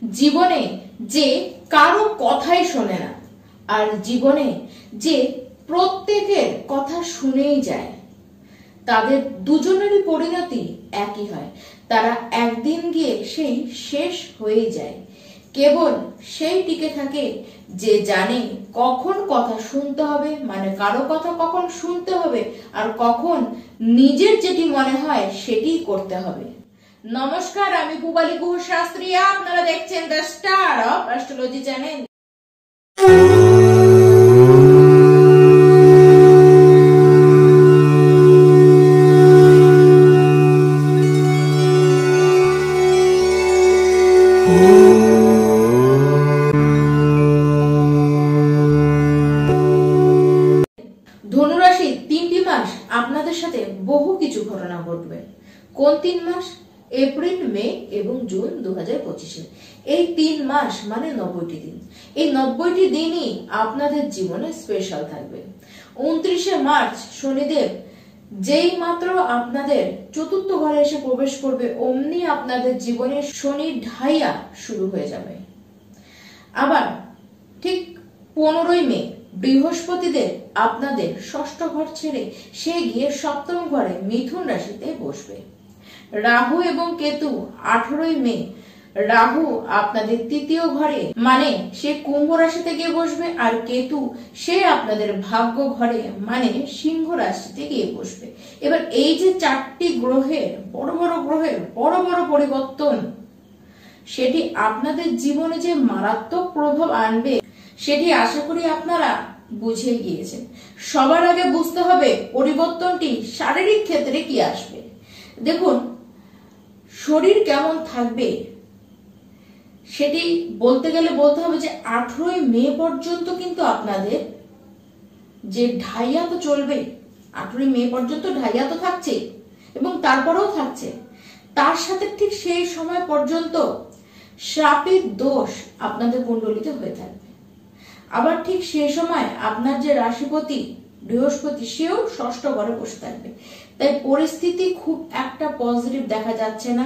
জীবনে যে কারো কথাই শোনে না, আর জীবনে যে প্রত্যেকের কথা শুনেই যায়, তাদের দুজনেরই পরিণতি একই হয়। তারা একদিন গিয়ে সেই শেষ হয়ে যায়। কেবল সেই টিকে থাকে যে জানে কখন কথা শুনতে হবে, মানে কারো কথা কখন শুনতে হবে, আর কখন নিজের যেটি মনে হয় সেটি করতে হবে। নমস্কার, আমি পূবালী গুহ শাস্ত্রী। আপনারা দেখছেন the star of astrology channel. ধনুরাশির 3টি মাস আপনাদের সাথে বহু কিছু ঘটনা ঘটবে। কোন 3 মাস? এপ্রিল, মে এবং জুন 2025। এই 3 মাস মানে 90টি দিন। এই 90টি দিনই আপনাদের জীবনে স্পেশাল থাকবে। 29শে মার্চ শনিদেব যেই মাত্র আপনাদের চতুর্থ ঘরে এসে প্রবেশ করবে, অমনি আপনাদের জীবনে শনির ঢাইয়া শুরু হয়ে যাবে। আবার ঠিক 15ই মে বৃহস্পতিদেব আপনাদের ষষ্ঠ ঘর ছেড়ে সে গিয়ে সপ্তম ঘরে মিথুন রাশিতে বসবে। রাহু এবং কেতু 18ই মে রাহু আপনাদের তৃতীয় ঘরে মানে সে কুম্ভ রাশিতে গিয়ে বসবে, আর কেতু সে আপনাদের ভাগ্য ঘরে মানে সিংহ রাশিতে গিয়ে বসবে। এবার এই যে 4টি গ্রহের বড় বড় পরিবর্তন, সেটি আপনাদের জীবনে যে মারাত্মক প্রভাব আনবে সেটি আশা করি আপনারা বুঝে গিয়েছেন। সবার আগে বুঝতে হবে পরিবর্তনটি শারীরিক ক্ষেত্রে কি আসবে। দেখুন, শরীর কেমন থাকবে সেটি বলতে গেলে বলতে হবে যে 18ই মে পর্যন্ত কিন্তু আপনাদের যে ঢাইয়া তো চলবে। 18ই মে পর্যন্ত ঢাইয়া তো থাকছে এবং তারপরেও থাকছে। তার সাথে ঠিক সেই সময় পর্যন্ত শ্রাপিত দোষ আপনাদের কুণ্ডলিতে হয়ে থাকবে। আবার ঠিক সেই সময় আপনার যে রাশিপতি বৃহস্পতি সেও ষষ্ঠ ঘরে বসে থাকবে। তাই পরিস্থিতি খুব একটা পজিটিভ দেখা যাচ্ছে না।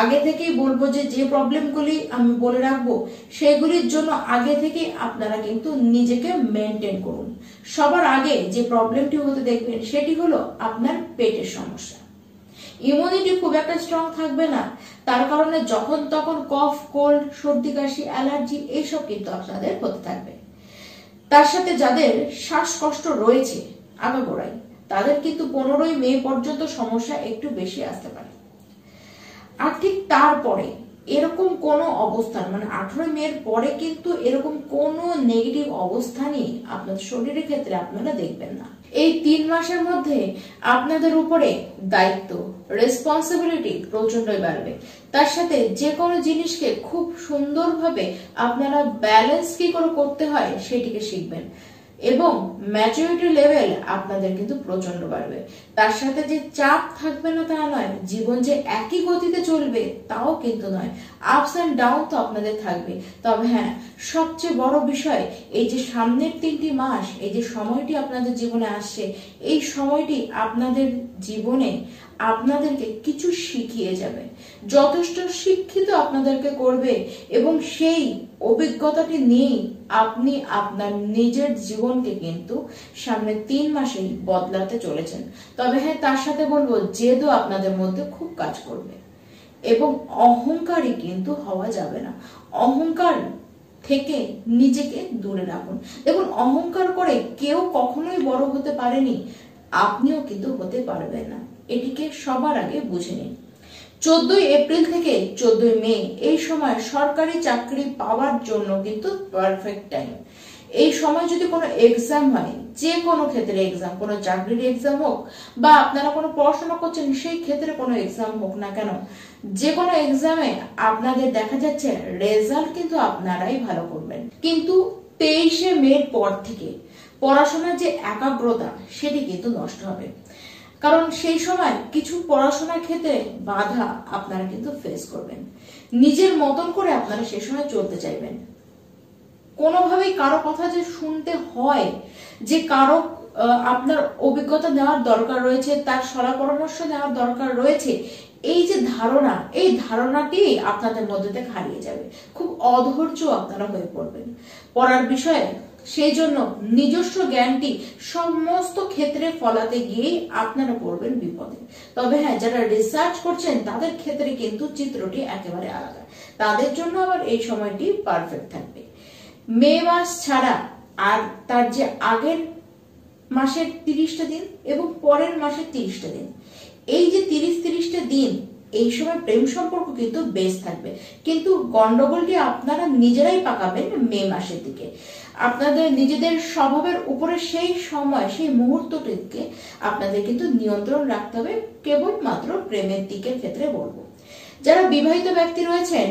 আগে থেকেই বলবো যে প্রবলেমগুলি আমি বলে রাখবো সেগুলির জন্য আগে থেকে আপনারা কিন্তু নিজেকে মেনটেন করুন। সবার আগে যে প্রবলেমটি হতে দেখবেন সেটি হলো আপনার পেটের সমস্যা। ইমিউনিটি খুব একটা স্ট্রং থাকবে না, তার কারণে যখন তখন কফ, কোল্ড, সর্দি, কাশি, অ্যালার্জি এইসব কিন্তু আপনাদের হতে থাকবে। তার সাথে যাদের শ্বাসকষ্ট রয়েছে আগাগোড়াই, তাদের কিন্তু 15ই মে পর্যন্ত সমস্যা একটু বেশি আসতে পারে। আর ঠিক তারপরে এরকম কোনো অবস্থান মানে 18ই মে এর পরে কিন্তু এরকম কোনো নেগেটিভ অবস্থানই আপনাদের শরীরের ক্ষেত্রে আপনারা দেখবেন না। এই 3 মাসের মধ্যে আপনাদের উপরে দায়িত্ব, রেসপন্সিবিলিটি প্রচন্ডই বাড়বে। তার সাথে যে কোনো জিনিসকে খুব সুন্দরভাবে আপনারা ব্যালেন্স কি করে করতে হয় সেটিকে শিখবেন এবং ম্যাচুরিটি লেভেল আপনাদের কিন্তু প্রচন্ড বাড়বে। তার সাথে যে চাপ থাকবে না তা নয়, জীবন যে একই গতিতে চলবে তাও কিন্তু নয়, আপস এন্ড ডাউন তো আপনাদের থাকবে। তবে হ্যাঁ, সবচেয়ে বড় বিষয় এই যে সামনের 3টি মাস, এই যে সময়টি আপনাদের জীবনে আসছে, এই সময়টি আপনাদের জীবনে আপনাদেরকে কিছু শিখিয়ে যাবে, যথেষ্ট শিক্ষিত আপনাদেরকে করবে এবং সেই অভিজ্ঞতাটি নিয়ে আপনি আপনার নিজের জীবনকে কিন্তু সামনে 3 মাসেই বদলাতে চলেছেন। তবে হ্যাঁ, তার সাথে বলবো জেদও আপনাদের মধ্যে খুব কাজ করবে এবং অহংকারী কিন্তু হওয়া যাবে না। অহংকার থেকে নিজেকে দূরে রাখুন। দেখুন, অহংকার করে কেউ কখনোই বড় হতে পারেনি, আপনিও কিন্তু হতে পারবেন না। এটিকে সবার আগে বুঝে নিন। 14ই এপ্রিল থেকে 14ই মে এই সময় সরকারি চাকরি পাওয়ার জন্য কিন্তু পারফেক্ট টাইম। এই সময় যদি কোনো এক্সাম হয়, যে কোনো ক্ষেত্রে এক্সাম, কোনো চাকরির এক্সাম হোক বা আপনারা কোনো পড়াশোনা করছেন সেই ক্ষেত্রে কোনো এক্সাম হোক না কেন, যে কোনো এক্সামে আপনাদের দেখা যাচ্ছে রেজাল্ট কিন্তু আপনারাই ভালো করবেন। কিন্তু 23শে মে পর থেকে পড়াশোনার যে একাগ্রতা সেটি কিন্তু নষ্ট হবে, কারণ সেই সময় কিছু পড়াশোনার ক্ষেত্রে বাধা আপনারা কিন্তু ফেস করবেন। নিজের মতন করে আপনারা সেই সময় চলতে চাইবেন। কোনোভাবেই কারো কথা যে শুনতে হয়, যে কারো আপনার অভিজ্ঞতা নেওয়ার দরকার রয়েছে, তার সলা পরামর্শ নেওয়ার দরকার রয়েছে, এই যে ধারণা, এই ধারণাটি আপনাদের মধ্যে থেকে হারিয়ে যাবে। খুব অধৈর্য আপনারা হয়ে পড়বেন পড়ার বিষয়ে। সেই জন্য নিজস্ব জ্ঞানটি সমস্ত ক্ষেত্রে ফলাতে গিয়েই আপনারা পড়বেন বিপদে। তবে হ্যাঁ, যারা রিসার্চ করছেন তাদের ক্ষেত্রে কিন্তু চিত্রটি একেবারে আলাদা, তাদের জন্য আবার এই সময়টি পারফেক্ট থাকবে। মে মাস ছাড়া আর তার যে আগের মাসের 30টা দিন এবং পরের মাসের 30টা দিন, এই যে 30টা দিন, এই সময় প্রেম সম্পর্ক কিন্তু বেশ থাকবে, কিন্তু গন্ডগোলটি আপনারা নিজেরাই পাকাবেন মে মাসের দিকে। আপনাদের নিজেদের স্বভাবের উপরে সেই সময়, সেই মুহূর্তটিকে আপনাদের কিন্তু নিয়ন্ত্রণ রাখতে হবে, কেবলমাত্র প্রেমের দিকের ক্ষেত্রে বলবো। যারা বিবাহিত ব্যক্তি রয়েছেন,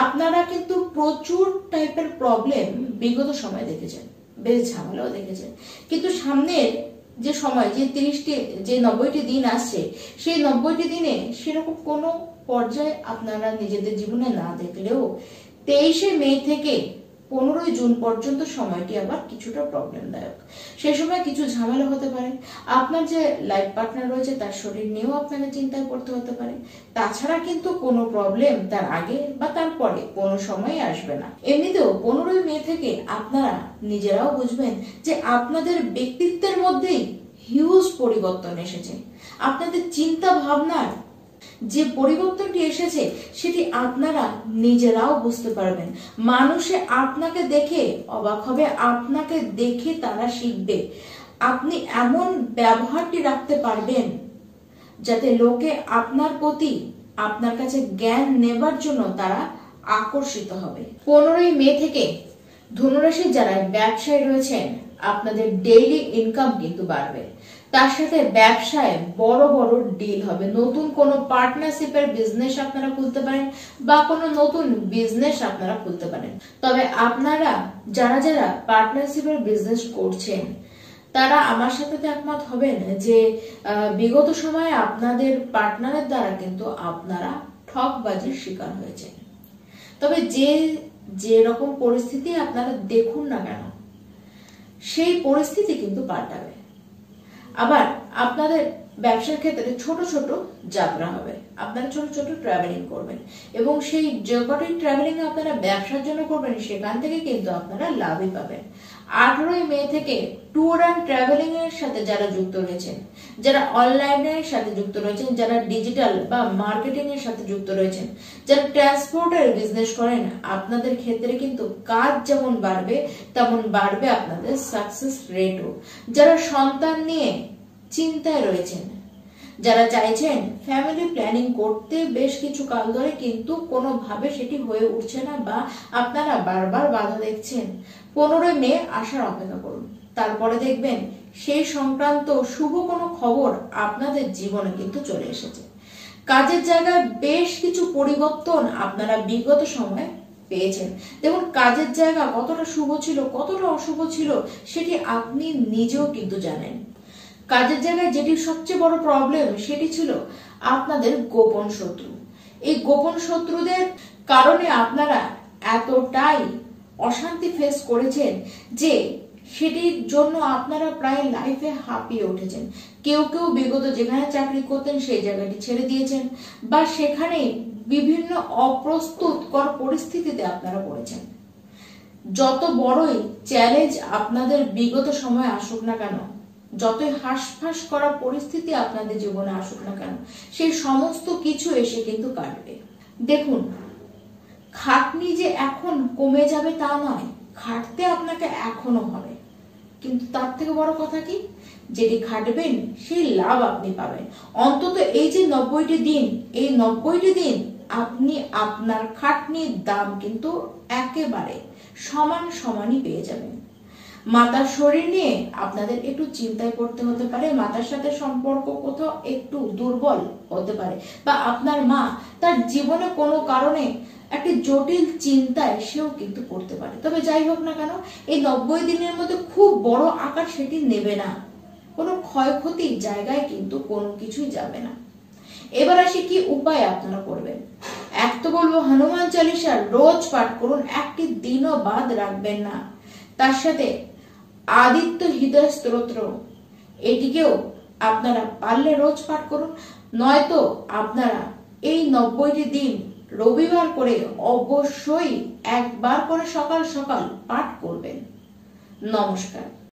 আপনারা কিন্তু প্রচুর টাইপের প্রবলেম বিগত সময় দেখেছেন, বেশ ঝামেলাও দেখেছেন, কিন্তু সামনের যে সময়, যে 90টি দিন আসছে, সেই 90টি দিনে সেরকম কোনো পর্যায়ে আপনারা নিজেদের জীবনে না দেখলেও 23শে মে থেকে 15ই জুন পর্যন্ত সময়টি আবার কিছুটা প্রবলেমদায়ক। সেই সময় কিছু ঝামেলা হতে পারে, আপনার যে লাইফ পার্টনার রয়েছে তার শরীর নিয়েও আপনাকে চিন্তায় পড়তে হতে পারে। তাছাড়া কিন্তু কোনো প্রবলেম তার আগে বা তারপরে কোনো সময় আসবে না। এমনিতেও 15ই মে থেকে আপনারা নিজেরাও বুঝবেন যে আপনাদের ব্যক্তিত্বের মধ্যেই হিউজ পরিবর্তন এসেছে। আপনাদের চিন্তা ভাবনার যে পরিবর্তনটি এসেছে সেটি আপনারা নিজেরাও বুঝতে পারবেন। মানুষে আপনাকে দেখে অবাক হবে, আপনাকে দেখে তারা শিখবে। আপনি এমন ব্যবহারটি রাখতে পারবেন যাতে লোকে আপনার প্রতি, আপনার কাছে জ্ঞান নেবার জন্য তারা আকর্ষিত হবে। 15ই মে থেকে ধনুরাশির যারা ব্যবসায়ী রয়েছেন, আপনাদের ডেইলি ইনকাম কিন্তু বাড়বে। তার সাথে ব্যবসায় বড় বড় ডিল হবে, নতুন কোনো পার্টনারশিপের বিজনেস আপনারা খুলতে পারেন বা কোনো নতুন বিজনেস আপনারা খুলতে পারেন। তবে আপনারা যারা যারা পার্টনারশিপের বিজনেস করছেন, তারা আমার সাথে একমত হবেন যে বিগত সময়ে আপনাদের পার্টনারের দ্বারা কিন্তু আপনারা ঠকবাজির শিকার হয়েছে। তবে যে রকম পরিস্থিতি আপনারা দেখুন না কেন, সেই পরিস্থিতি কিন্তু পাল্টাবে। আবার আপনাদের ব্যবসার ক্ষেত্রে ছোট ছোট যাত্রা হবে, আপনারা ছোট ছোট ট্রাভেলিং করবেন এবং সেই যে কটি ট্রাভেলিং আপনারা ব্যবসার জন্য করবেন সেখান থেকে কিন্তু আপনারা লাভই পাবেন। 18ই মে থেকে ট্যুর অ্যান্ড ট্রাভেলিং এর সাথে যারা যুক্ত রয়েছেন, যারা অনলাইনের সাথে যুক্ত রয়েছেন, যারা ডিজিটাল বা মার্কেটিং এর সাথে যুক্ত রয়েছেন, যারা ট্রান্সপোর্টের বিজনেস করেন, আপনাদের ক্ষেত্রে কিন্তু কাজ যেমন বাড়বে তেমন বাড়বে আপনাদের সাকসেস রেটও। যারা সন্তান নিয়ে চিন্তায় রয়েছেন, যারা চাইছেন ফ্যামিলি প্ল্যানিং করতে বেশ কিছু কাল ধরে কিন্তু কোনোভাবে সেটি হয়ে উঠছে না বা আপনারা বারবার বাধা দেখছেন, 15ই মে আসার অপেক্ষা করুন। তারপরে দেখবেন সেই সংক্রান্ত শুভ কোনো খবর আপনাদের জীবনে কিন্তু চলে এসেছে। কাজের জায়গায় বেশ কিছু পরিবর্তন আপনারা বিগত সময়ে পেয়েছেন। দেখুন, কাজের জায়গা কতটা শুভ ছিল, কতটা অশুভ ছিল সেটি আপনি নিজেও কিন্তু জানেন। কাজের জায়গায় যেটি সবচেয়ে বড় প্রবলেম সেটি ছিল আপনাদের গোপন শত্রু। এই গোপন শত্রুদের কারণে আপনারা এতটাই অশান্তি ফেস করেছেন যে সেটির জন্য আপনারা প্রায় লাইফে হাঁপিয়ে উঠেছেন। কেউ কেউ বিগত যেখানে চাকরি করতেন সেই জায়গাটি ছেড়ে দিয়েছেন বা সেখানে বিভিন্ন অপ্রস্তুতকর পরিস্থিতিতে আপনারা পড়েছেন। যত বড়ই চ্যালেঞ্জ আপনাদের বিগত সময় আসুক না কেন, যতই হাঁসফাঁস করা পরিস্থিতি আপনাদের জীবনে আসুক না কেন, সেই সমস্ত কিছু এসে কিন্তু কাটবে। দেখুন, খাটনি যে এখন কমে যাবে তা নয়, খাটতে আপনাকে এখনো হবে, কিন্তু তার থেকে বড় কথা কি, যেটি খাটবেন সেই লাভ আপনি পাবেন। অন্তত এই যে 90টি দিন, এই 90টি দিন আপনি আপনার খাটনির দাম কিন্তু একেবারে সমানই পেয়ে যাবেন। মাতার শরীর নিয়ে আপনাদের একটু চিন্তায় পড়তে হতে পারে, মাতার সাথে সম্পর্ক কোথাও একটু দুর্বল হতে পারে বা আপনার মা তার জীবনে কোনো কারণে একটি জটিল চিন্তায় সেও কিন্তু পড়তে পারে। তবে যাই হোক না কেন, এই 90 দিনের মধ্যে খুব বড় আকার সেটি নেবে না, কোনো ক্ষয়ক্ষতির জায়গায় কিন্তু কোনো কিছুই যাবে না। এবার আসি কি উপায় আপনারা করবেন। এক তো বলবো হনুমান চালিসা রোজ পাঠ করুন, একটি দিনও বাদ রাখবেন না। তার সাথে আদিত্য হৃদয় স্তোত্র, এটিকেও আপনারা পারলে রোজ পাঠ করুন, নয়তো আপনারা এই 90টি দিন রবিবার করে অবশ্যই একবার করে সকাল সকাল পাঠ করবেন। নমস্কার।